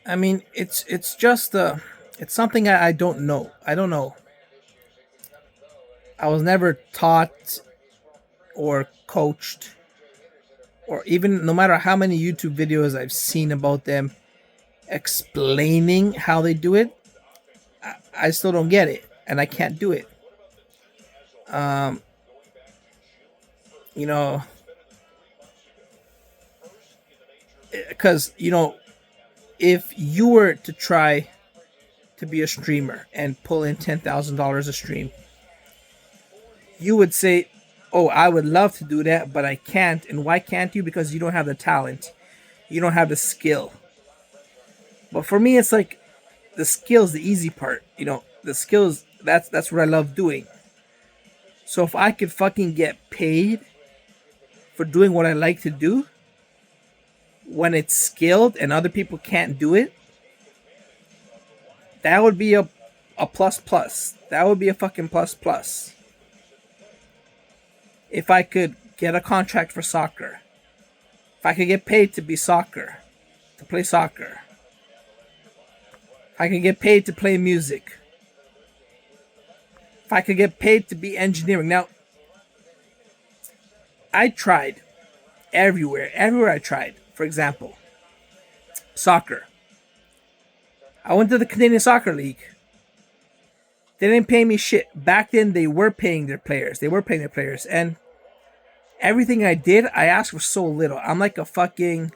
I mean, it's just it's something I don't know. I don't know. I was never taught or coached, or even no matter how many YouTube videos I've seen about them explaining how they do it, I still don't get it, and I can't do it. Um, you know, because if you were to try to be a streamer and pull in $10,000 a stream, you would say, "Oh, I would love to do that, but I can't." And why can't you? Because you don't have the talent, you don't have the skill. But for me, it's like the skill's the easy part. The skills, that's what I love doing. So if I could fucking get paid for doing what I like to do when it's skilled and other people can't do it, that would be a plus plus. That would be a fucking plus plus. If I could get a contract for soccer, if I could get paid to be soccer, to play soccer, if I could get paid to play music, if I could get paid to be engineering. Now, I tried everywhere I tried. For example, soccer. I went to the Canadian Soccer League. They didn't pay me shit. Back then, they were paying their players. They were paying their players. And everything I did, I asked for so little. I'm like a fucking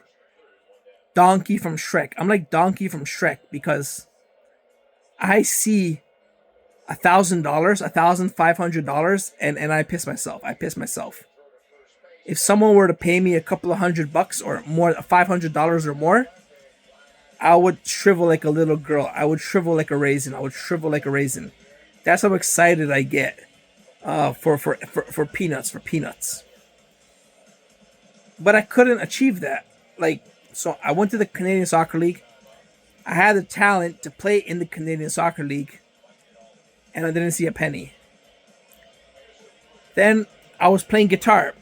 donkey from Shrek. I'm like Donkey from Shrek because I see $1,000, $1,500, and I piss myself. I piss myself. If someone were to pay me a couple of $100 or more, $500 or more, I would shrivel like a little girl. I would shrivel like a raisin. I would shrivel like a raisin. That's how excited I get for peanuts, for peanuts. But I couldn't achieve that. So I went to the Canadian Soccer League. I had the talent to play in the Canadian Soccer League, and I didn't see a penny. Then I was playing guitar.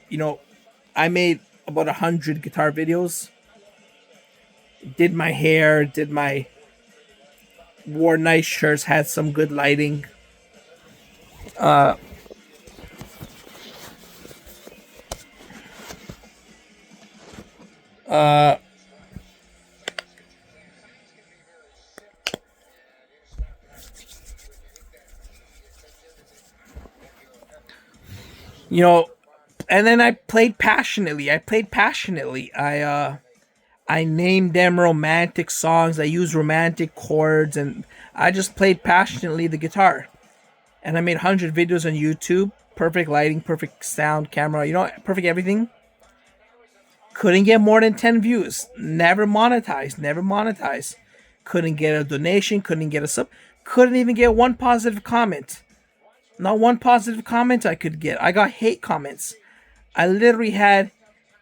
I made about 100 guitar videos. Did my hair, wore nice shirts, had some good lighting. Uh, uh, you know, and then I played passionately. I named them romantic songs. I used romantic chords, and I just played passionately the guitar. And I made 100 videos on YouTube. Perfect lighting, perfect sound, camera, perfect everything. Couldn't get more than 10 views. Never monetized, never monetized. Couldn't get a donation, couldn't get a sub, couldn't even get one positive comment. Not one positive comment I could get. I got hate comments. I literally had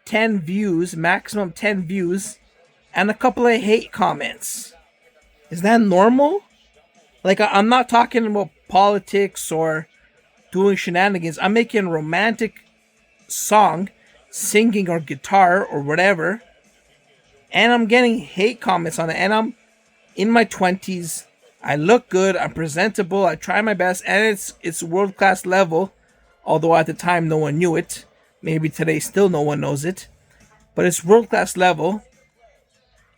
10 views, maximum 10 views, and a couple of hate comments. Is that normal? I'm not talking about politics or doing shenanigans. I'm making a romantic song, singing or guitar or whatever, and I'm getting hate comments on it. And I'm in my 20s. I look good. I'm presentable. I try my best, and it's world class level. Although at the time no one knew it. Maybe today still no one knows it, but it's world class level.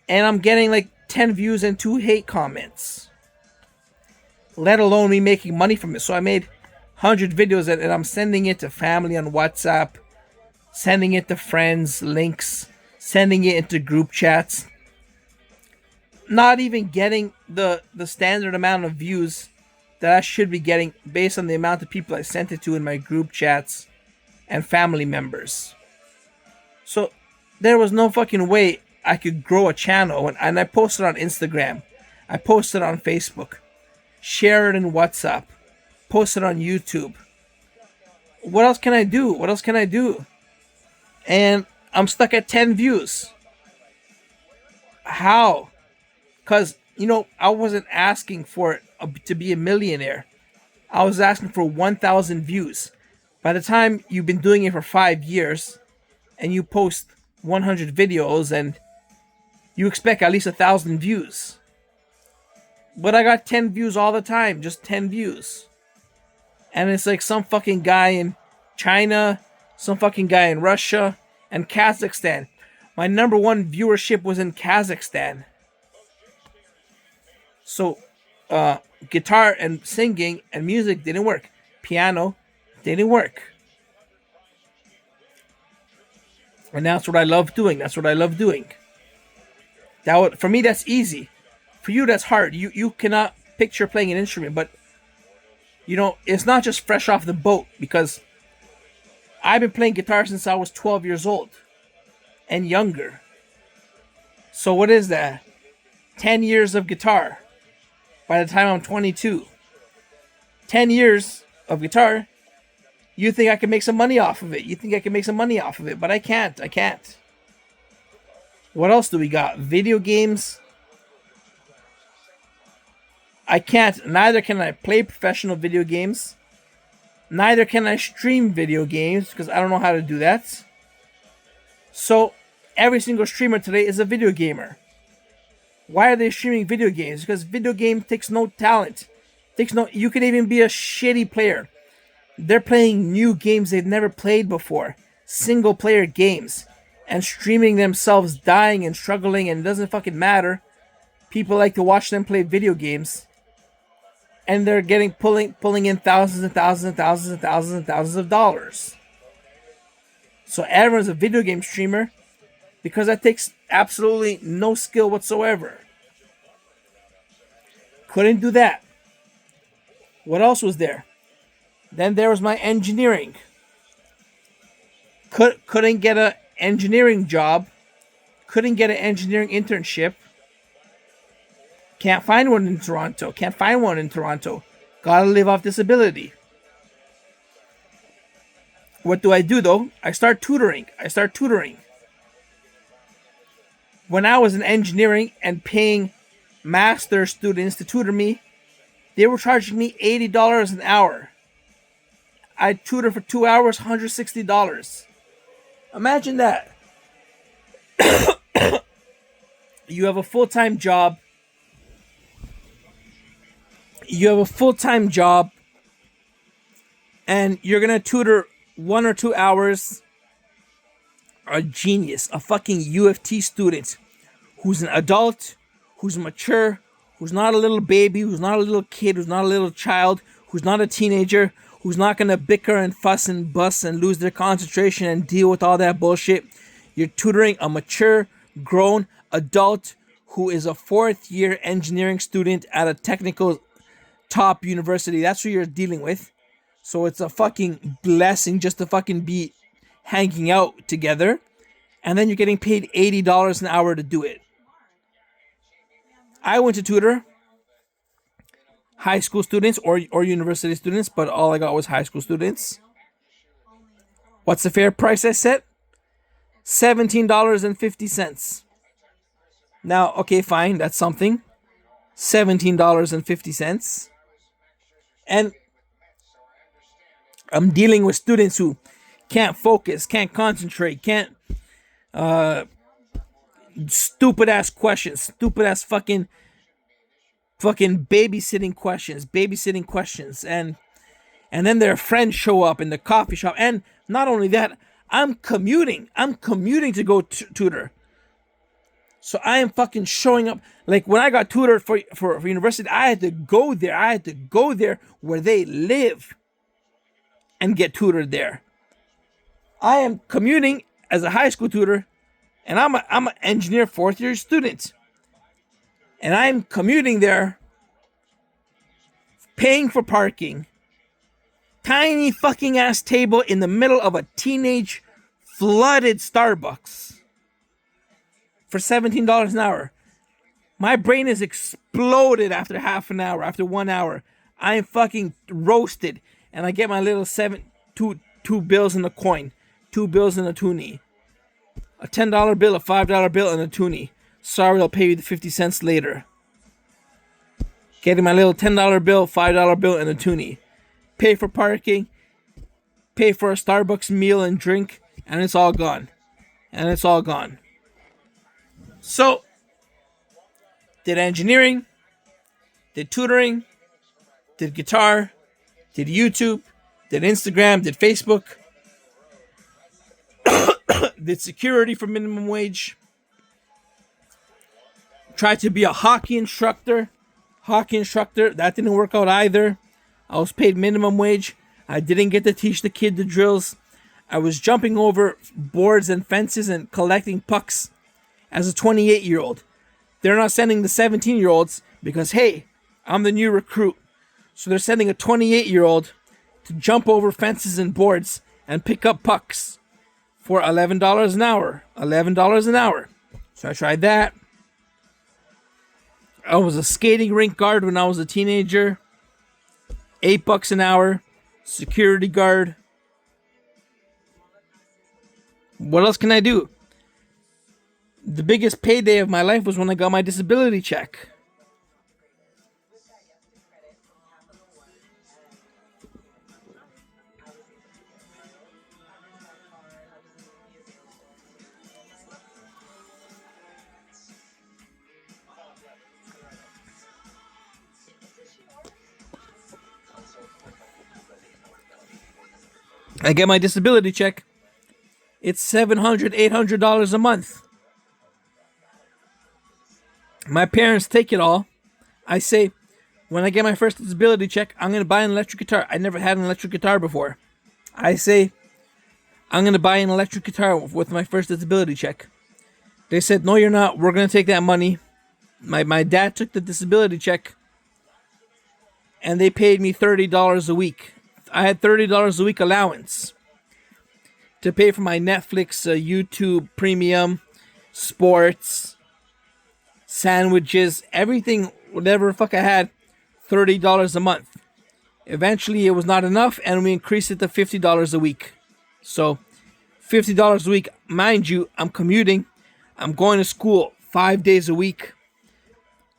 And I'm getting like 10 views and 2 hate comments. Let alone me making money from it. So I made 100 videos and I'm sending it to family on WhatsApp, sending it to friends, links, sending it into group chats. Not even getting the standard amount of views that I should be getting based on the amount of people I sent it to in my group chats and family members. So there was no fucking way I could grow a channel. And I posted on Instagram. I posted on Facebook. Share it in WhatsApp. Post it on YouTube. What else can I do? What else can I do? And I'm stuck at 10 views. How? Because, I wasn't asking for it to be a millionaire. I was asking for 1,000 views. By the time you've been doing it for 5 years and you post 100 videos and you expect at least 1,000 views. But I got 10 views all the time, just 10 views. And it's like some fucking guy in China, some fucking guy in Russia, and Kazakhstan. My number one viewership was in Kazakhstan. So, guitar and singing and music didn't work. Piano didn't work. And that's what I love doing. For me, that's easy. For you, that's hard. You cannot picture playing an instrument, but it's not just fresh off the boat, because I've been playing guitar since I was 12 years old and younger. So what is that? 10 years of guitar by the time I'm 22. 10 years of guitar. You think I can make some money off of it. But I can't. What else do we got? Video games. I can't. Neither can I play professional video games. Neither can I stream video games, because I don't know how to do that. So, every single streamer today is a video gamer. Why are they streaming video games? Because video game takes no talent. You could even be a shitty player. They're playing new games they've never played before. Single player games. And streaming themselves dying and struggling, and it doesn't fucking matter. People like to watch them play video games. And they're pulling in thousands and thousands and thousands and thousands and thousands of dollars. So everyone's a video game streamer, because that takes absolutely no skill whatsoever. Couldn't do that. What else was there? Then there was my engineering. Couldn't get an engineering job. Couldn't get an engineering internship. Can't find one in Toronto. Gotta live off disability. What do I do though? I start tutoring. When I was in engineering and paying master students to tutor me, they were charging me $80 an hour. I tutor for 2 hours, $160. Imagine that. You have a full-time job. And you're going to tutor 1 or 2 hours. A genius, a fucking U of T student who's an adult, who's mature, who's not a little baby, who's not a little kid, who's not a little child, who's not a teenager, who's not going to bicker and fuss and bust and lose their concentration and deal with all that bullshit. You're tutoring a mature, grown adult who is a 4th year engineering student at a technical top university. That's who you're dealing with. So it's a fucking blessing just to fucking be hanging out together. And then you're getting paid $80 an hour to do it. I went to tutor high school students or university students, but all I got was high school students. What's the fair price I set? $17.50. Now, okay, fine, that's something. $17.50. And I'm dealing with students who can't focus, can't concentrate, can't stupid ass questions, fucking babysitting questions, and then their friends show up in the coffee shop. And not only that, I'm commuting to go tutor. So I am fucking showing up. Like when I got tutored for university, I had to go there where they live and get tutored there. I am commuting as a high school tutor, and I'm an engineer 4th year student. And I'm commuting there, paying for parking, tiny fucking ass table in the middle of a teenage flooded Starbucks for $17 an hour. My brain is exploded after half an hour, after 1 hour. I am fucking roasted. And I get my little two bills in a coin, 2 bills in a toonie, a $10 bill, a $5 bill, and a toonie. Sorry, I'll pay you the 50 cents later. Getting my little $10 bill, $5 bill, and a toonie. Pay for parking, pay for a Starbucks meal and drink, and it's all gone. So, Did engineering, did tutoring, did guitar, did YouTube, did Instagram, did Facebook, did security for minimum wage, tried to be a hockey instructor. That didn't work out either. I was paid minimum wage. I didn't get to teach the kid the drills. I was jumping over boards and fences and collecting pucks as a 28-year-old. They're not sending the 17-year-olds because, hey, I'm the new recruit. So they're sending a 28-year-old to jump over fences and boards and pick up pucks for $11 an hour. $11 an hour. So I tried that. I was a skating rink guard when I was a teenager. $8 an hour. Security guard. What else can I do? The biggest payday of my life was when I got my disability check. I get my disability check. It's $700, $800 a month. My parents take it all. I say, when I get my first disability check, I'm going to buy an electric guitar. I never had an electric guitar before. I say, I'm going to buy an electric guitar with my first disability check. They said, no, you're not. We're going to take that money. My dad took the disability check, and they paid me $30 a week. I had $30 a week allowance to pay for my Netflix, YouTube Premium, sports, sandwiches, everything, whatever the fuck I had, $30 a month. Eventually, it was not enough, and we increased it to $50 a week. So, $50 a week, mind you, I'm commuting. I'm going to school 5 days a week.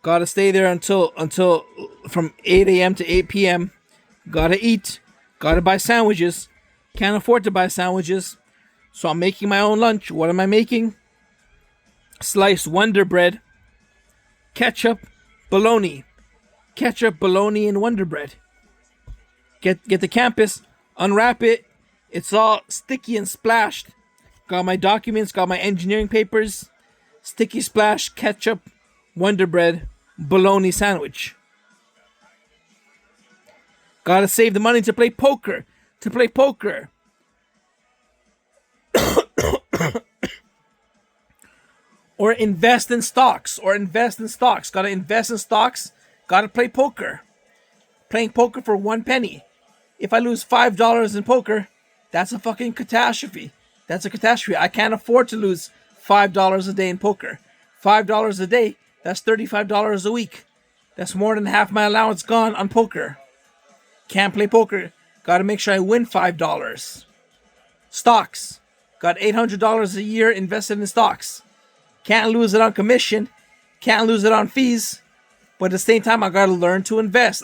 Gotta stay there until from 8 a.m. to 8 p.m. Gotta eat. Gotta buy sandwiches. Can't afford to buy sandwiches. So I'm making my own lunch. What am I making? Sliced Wonder Bread. Ketchup, bologna. Ketchup, bologna, and Wonder Bread. Get the campus. Unwrap it. It's all sticky and splashed. Got my documents. Got my engineering papers. Sticky splash, ketchup, Wonder Bread, bologna sandwich. Gotta save the money to play poker. Or invest in stocks. Gotta invest in stocks. Gotta play poker. Playing poker for 1 penny. If I lose $5 in poker, that's a fucking catastrophe. I can't afford to lose $5 a day in poker. $5 a day, that's $35 a week. That's more than half my allowance gone on poker. Can't play poker. Gotta make sure I win $5. Stocks. Got $800 a year invested in stocks. Can't lose it on commission. Can't lose it on fees. But at the same time, I gotta learn to invest.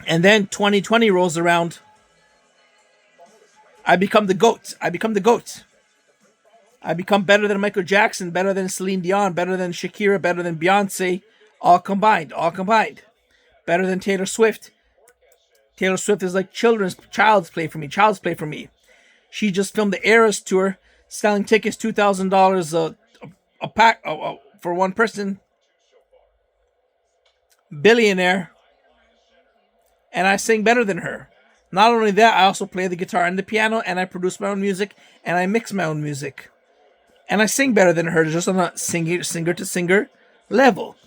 And then 2020 rolls around. I become the GOAT. I become better than Michael Jackson, better than Celine Dion, better than Shakira, better than Beyonce, all combined. Better than Taylor Swift. Taylor Swift is like child's play for me. She just filmed the Eras tour, selling tickets $2,000 a pack for one person. Billionaire. And I sing better than her. Not only that, I also play the guitar and the piano, and I produce my own music, and I mix my own music. And I sing better than her, just on a singer to singer level.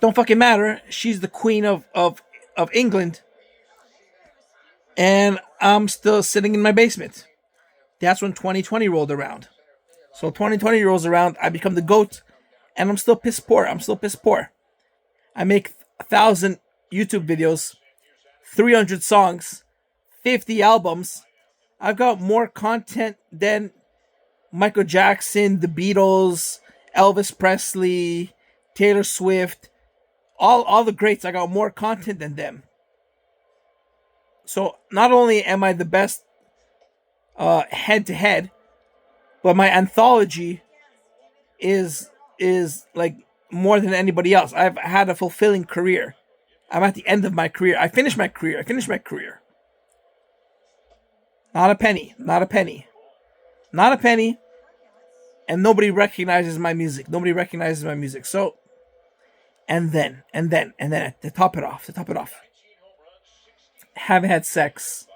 Don't fucking matter. She's the queen of England. And I'm still sitting in my basement. That's when 2020 rolled around. So 2020 rolls around, I become the GOAT, and I'm still piss poor. I make 1,000 YouTube videos, 300 songs, 50 albums. I've got more content than Michael Jackson, the Beatles, Elvis Presley, Taylor Swift, all the greats. I got more content than them. So not only am I the best head to head, but my anthology is like more than anybody else. I've had a fulfilling career. I'm at the end of my career. I finished my career. Not a penny. Not a penny. Not a penny. And nobody recognizes my music. So, and then, to top it off, haven't had sex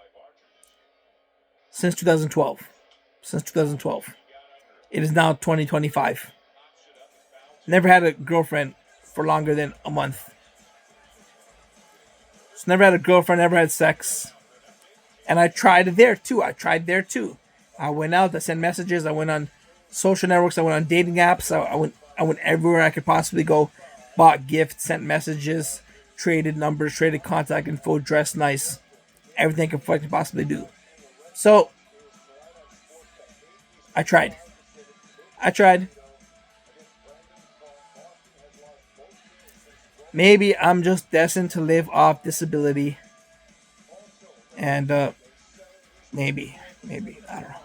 since 2012. It is now 2025. Never had a girlfriend for longer than a month. So never had a girlfriend, never had sex. And I tried there too. I went out, I sent messages, I went on social networks, I went on dating apps, I went everywhere I could possibly go, bought gifts, sent messages, traded numbers, traded contact info, dressed nice. Everything I could possibly do. So I tried. Maybe I'm just destined to live off disability. And maybe, I don't know.